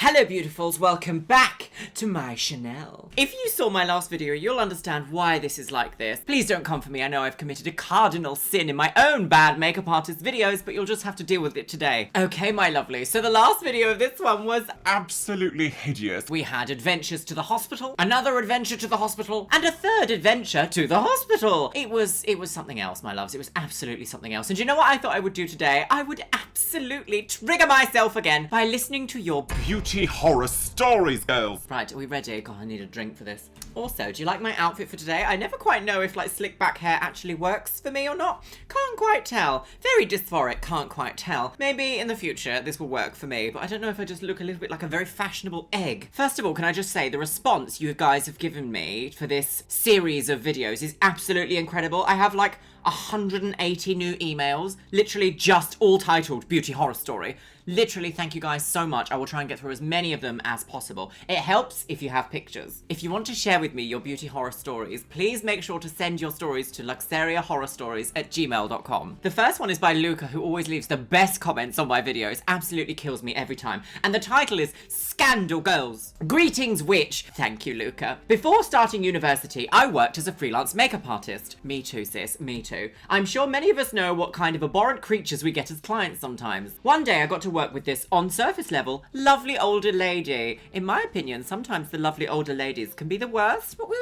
Hello beautifuls, welcome back to my Chanel. If you saw my last video, you'll understand why this is like this. Please don't come for me, I know I've committed a cardinal sin in my own bad makeup artist videos, but you'll just have to deal with it today. Okay, my lovely, so the last video of this one was absolutely hideous. We had adventures to the hospital, another adventure to the hospital, and a third adventure to the hospital. It was something else, my loves. It was absolutely something else. And you know what I thought I would do today? I would absolutely trigger myself again by listening to your beauty horror stories, girls. Right, are we ready? God, I need a drink for this. Also, do you like my outfit for today? I never quite know if like slick back hair actually works for me or not. Can't quite tell. Very dysphoric, can't quite tell. Maybe in the future this will work for me, but I don't know if I just look a little bit like a very fashionable egg. First of all, can I just say the response you guys have given me for this series of videos is absolutely incredible. I have like 180 new emails, literally just all titled Beauty Horror Story. Literally, thank you guys so much. I will try and get through as many of them as possible. It helps if you have pictures. If you want to share with me your beauty horror stories, please make sure to send your stories to luxeriahorrorstories@gmail.com. The first one is by Luca, who always leaves the best comments on my videos. Absolutely kills me every time. And the title is Scandal Girls. Greetings, witch. Thank you, Luca. Before starting university, I worked as a freelance makeup artist. Me too, sis. Me too. I'm sure many of us know what kind of abhorrent creatures we get as clients sometimes. One day I got to work with this, on surface level, lovely older lady. In my opinion, sometimes the lovely older ladies can be the worst, but we'll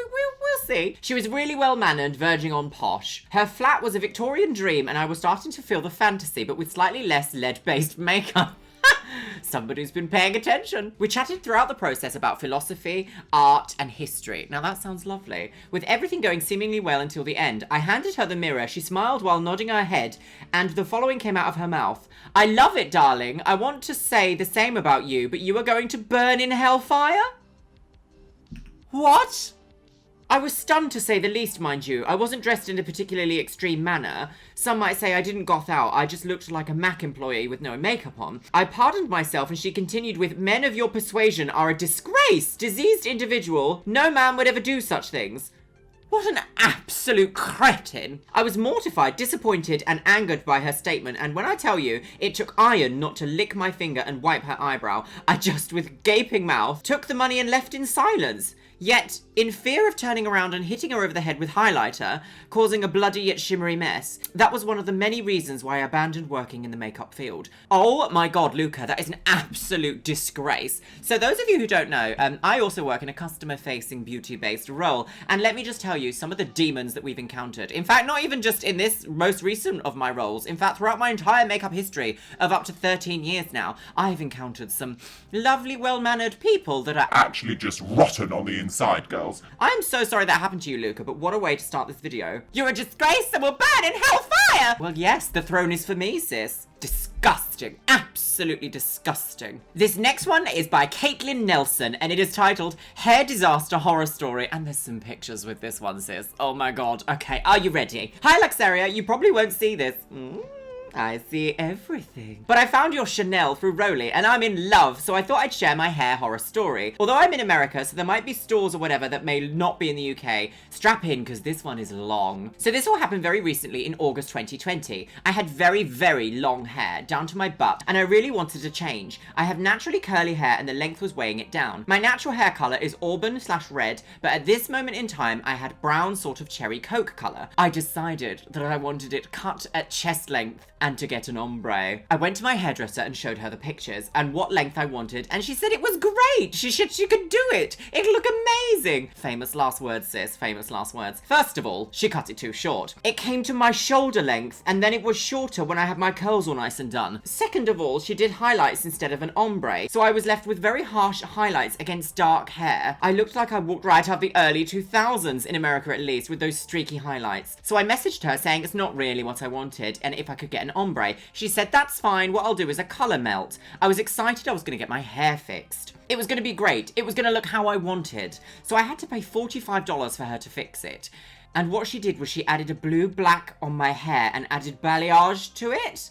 see. She was really well-mannered, verging on posh. Her flat was a Victorian dream, and I was starting to feel the fantasy, but with slightly less lead-based makeup. Somebody's been paying attention. We chatted throughout the process about philosophy, art, and history. Now that sounds lovely. With everything going seemingly well until the end, I handed her the mirror. She smiled while nodding her head, and the following came out of her mouth. I love it, darling. I want to say the same about you, but you are going to burn in hellfire? What? I was stunned to say the least, mind you. I wasn't dressed in a particularly extreme manner. Some might say I didn't goth out. I just looked like a Mac employee with no makeup on. I pardoned myself and she continued with, men of your persuasion are a disgrace, diseased individual. No man would ever do such things. What an absolute cretin. I was mortified, disappointed, and angered by her statement, and when I tell you, it took iron not to lick my finger and wipe her eyebrow, I just, with gaping mouth, took the money and left in silence. Yet, in fear of turning around and hitting her over the head with highlighter, causing a bloody yet shimmery mess, that was one of the many reasons why I abandoned working in the makeup field. Oh my god, Luca, that is an absolute disgrace. So those of you who don't know, I also work in a customer-facing beauty-based role, and let me just tell you some of the demons that we've encountered. In fact, not even just in this most recent of my roles. In fact, throughout my entire makeup history of up to 13 years now, I've encountered some lovely, well-mannered people that are actually just rotten on the inside, girls. I'm so sorry that happened to you, Luca, but what a way to start this video. You're a disgrace and will burn in hellfire! Well, yes, the throne is for me, sis. Disgusting. Absolutely disgusting. This next one is by Caitlin Nelson, and it is titled Hair Disaster Horror Story, and there's some pictures with this one, sis. Oh my god. Okay, are you ready? Hi, Luxeria. You probably won't see this. I see everything. But I found your Chanel through Rolly, and I'm in love, so I thought I'd share my hair horror story. Although I'm in America, so there might be stores or whatever that may not be in the UK. Strap in, because this one is long. So this all happened very recently in August 2020. I had very, very long hair, down to my butt, and I really wanted to change. I have naturally curly hair, and the length was weighing it down. My natural hair colour is auburn/red, but at this moment in time, I had brown sort of cherry coke colour. I decided that I wanted it cut at chest length, and to get an ombre. I went to my hairdresser and showed her the pictures and what length I wanted, and she said it was great. She said she could do it. It'd look amazing. Famous last words, sis. Famous last words. First of all, she cut it too short. It came to my shoulder length, and then it was shorter when I had my curls all nice and done. Second of all, she did highlights instead of an ombre, so I was left with very harsh highlights against dark hair. I looked like I walked right out of the early 2000s, in America at least, with those streaky highlights. So I messaged her saying it's not really what I wanted, and if I could get an ombre. She said, that's fine, what I'll do is a colour melt. I was excited I was going to get my hair fixed. It was going to be great. It was going to look how I wanted. So I had to pay $45 for her to fix it. And what she did was she added a blue black on my hair and added balayage to it.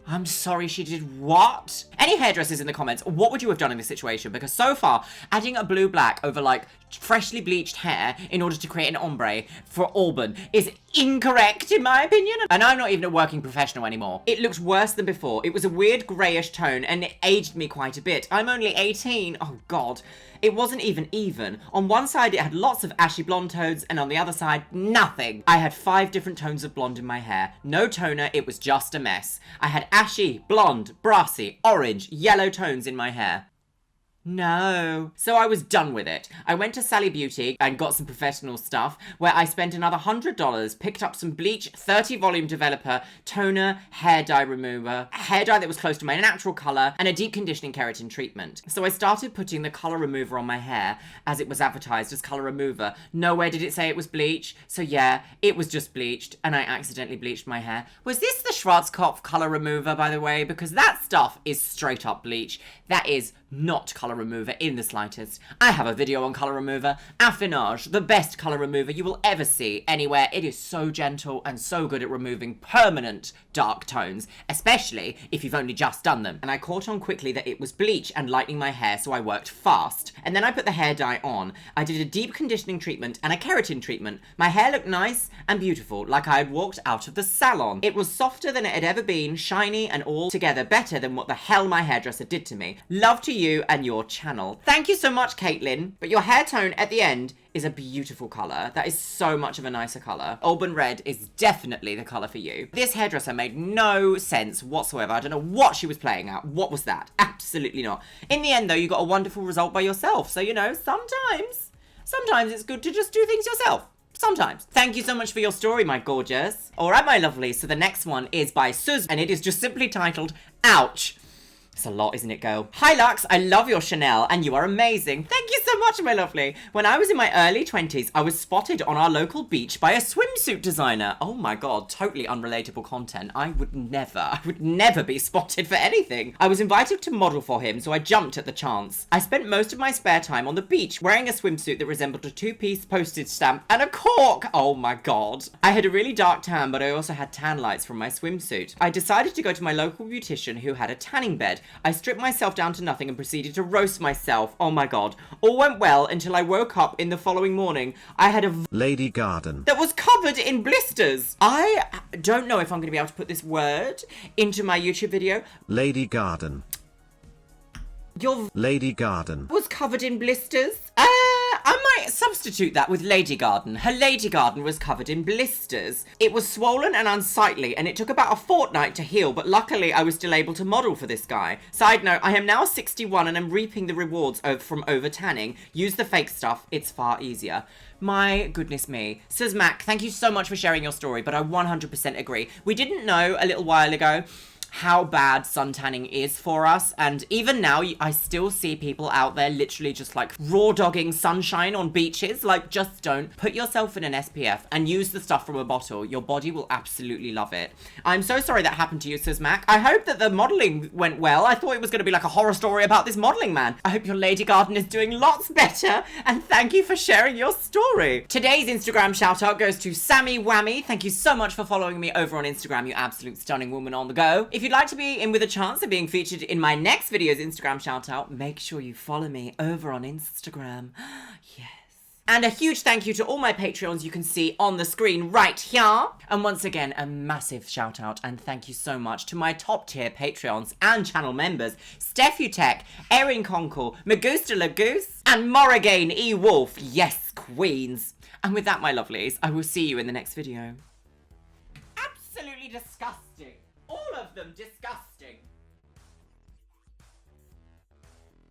I'm sorry, she did what? Any hairdressers in the comments, what would you have done in this situation? Because so far, adding a blue-black over, like, freshly bleached hair in order to create an ombre for auburn is incorrect, in my opinion. And I'm not even a working professional anymore. It looked worse than before. It was a weird greyish tone, and it aged me quite a bit. I'm only 18. Oh, God. It wasn't even. On one side, it had lots of ashy blonde tones, and on the other side, nothing. I had 5 different tones of blonde in my hair. No toner, it was just a mess. I had ashy, blonde, brassy, orange, yellow tones in my hair. No. So I was done with it. I went to Sally Beauty and got some professional stuff where I spent another $100, picked up some bleach, 30 volume developer, toner, hair dye remover, hair dye that was close to my natural colour, and a deep conditioning keratin treatment. So I started putting the colour remover on my hair as it was advertised as colour remover. Nowhere did it say it was bleach. So yeah, it was just bleached and I accidentally bleached my hair. Was this the Schwarzkopf colour remover, by the way? Because that stuff is straight up bleach. That is not colour remover in the slightest. I have a video on colour remover. Affinage, the best colour remover you will ever see anywhere. It is so gentle and so good at removing permanent dark tones, especially if you've only just done them. And I caught on quickly that it was bleach and lightening my hair, so I worked fast. And then I put the hair dye on. I did a deep conditioning treatment and a keratin treatment. My hair looked nice and beautiful, like I had walked out of the salon. It was softer than it had ever been, shiny and altogether better than what the hell my hairdresser did to me. Love to you and your channel. Thank you so much, Caitlin. But your hair tone at the end is a beautiful colour. That is so much of a nicer colour. Auburn red is definitely the colour for you. This hairdresser made no sense whatsoever. I don't know what she was playing at. What was that? Absolutely not. In the end, though, you got a wonderful result by yourself. So, you know, sometimes it's good to just do things yourself. Sometimes. Thank you so much for your story, my gorgeous. All right, my lovely. So the next one is by Suz, and it is just simply titled, Ouch. It's a lot, isn't it, girl? Hi, Lux. I love your Chanel, and you are amazing. Thank you so much, my lovely. When I was in my early 20s, I was spotted on our local beach by a swimsuit designer. Oh my God, totally unrelatable content. I would never be spotted for anything. I was invited to model for him, so I jumped at the chance. I spent most of my spare time on the beach wearing a swimsuit that resembled a 2-piece postage stamp and a cork. Oh my God. I had a really dark tan, but I also had tan lights from my swimsuit. I decided to go to my local beautician who had a tanning bed. I stripped myself down to nothing and proceeded to roast myself. Oh my God. All went well until I woke up in the following morning. I had a lady garden that was covered in blisters. I don't know if I'm going to be able to put this word into my YouTube video. Lady garden. Your lady garden was covered in blisters. I might substitute that with lady garden. Her lady garden was covered in blisters. It was swollen and unsightly, and it took about a fortnight to heal, but luckily I was still able to model for this guy. Side note, I am now 61 and am reaping the rewards from over tanning. Use the fake stuff, it's far easier. My goodness me. Says Mac, thank you so much for sharing your story, but I 100% agree. We didn't know a little while ago how bad suntanning is for us, and even now I still see people out there literally just like raw dogging sunshine on beaches. Like, just don't. Put yourself in an SPF and use the stuff from a bottle. Your body will absolutely love it. I'm so sorry that happened to you, says Mac. I hope that the modelling went well. I thought it was going to be like a horror story about this modelling man. I hope your lady garden is doing lots better, and thank you for sharing your story. Today's Instagram shout out goes to Sammy Whammy. Thank you so much for following me over on Instagram, you absolute stunning woman on the go. If you'd like to be in with a chance of being featured in my next video's Instagram shout out, make sure you follow me over on Instagram. Yes. And a huge thank you to all my Patreons you can see on the screen right here. And once again, a massive shout out and thank you so much to my top tier Patreons and channel members, Stefutech, Erin Conkle, Magusta Lagoose, and Morrigan E. Wolf. Yes, queens. And with that, my lovelies, I will see you in the next video. Absolutely disgusting. All of them disgusting.